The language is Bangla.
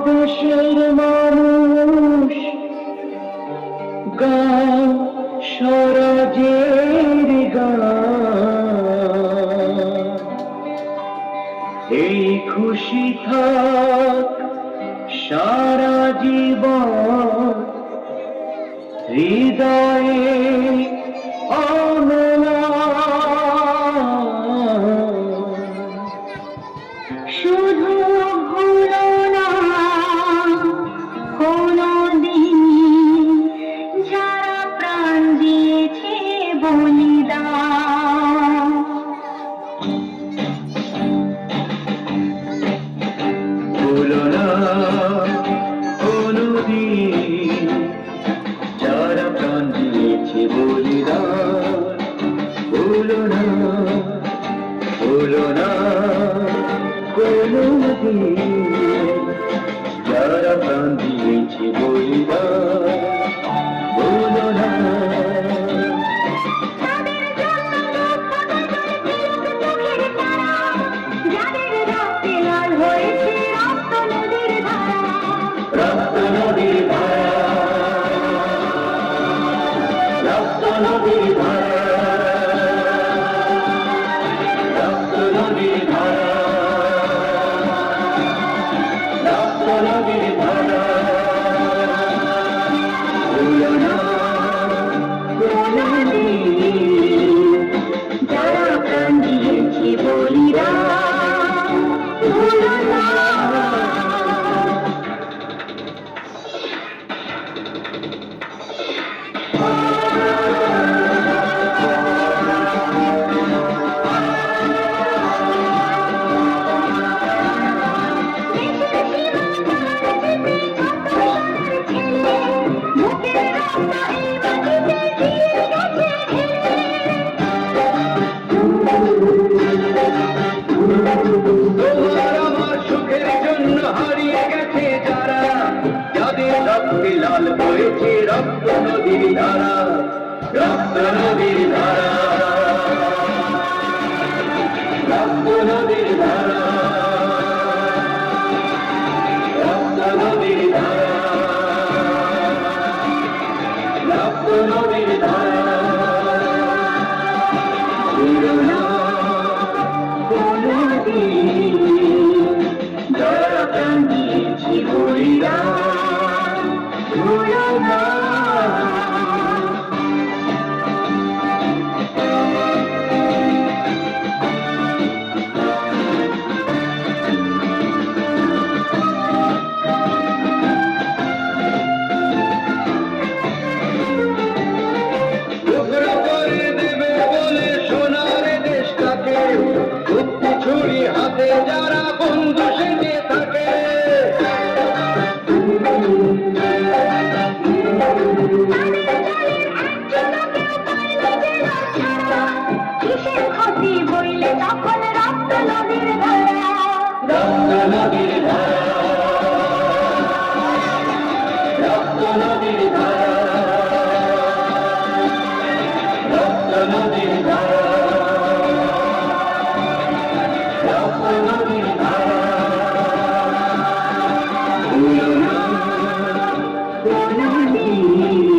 দেশের মানুষ গান স্বরাজের গান, এই খুশি থাক সারা জীবন হৃদয়ে শুধু ভুলো না কোনদিন যারা প্রাণ দিয়েছে বলিদান। ভুলো না কোনদিন যারা প্রাণ দিয়েছে বলিদান। ভুলো না কোনদিন যারা প্রাণ দিয়েছে বলিদান। ভুলো না যাদের রক্তে লাল হয়েছে রক্ত নদীর ধারা, রক্ত নদীর ধারা, রক্ত নদীর ধারা, রক্ত নদীর ধারা, রক্ত নদীর ধারা। ভুলো না কোনদিন যারা প্রাণ দিয়েছে বলিদান। ভুলো না। তোমার আমার সুখের জন্য হারিয়ে গেছে যারা, যাদের রক্তে লাল হয়েছে রক্ত নদীর ধারা, রক্ত নদীর ধারা, রক্ত নদীর ধারা, রক্ত নদীর ধারা, রক্ত নদীর ধারা। ভুলো না কোনদিন যারা প্রাণ দিয়েছে বলিদান। ভুলো না টুকরো করে দেবে বলে সোনার দেশটাকে, মুক্তি ছুরি হাতে যারা বন্ধু সেজে থাকে। কিসের ক্ষতি বইলে তখন রক্ত নদীর ধারা, রক্ত নদীর ধারা, রক্ত নদীর ধারা, রক্ত নদীর ধারা, রক্ত নদীর ধারা। ভুলো না কোনদিন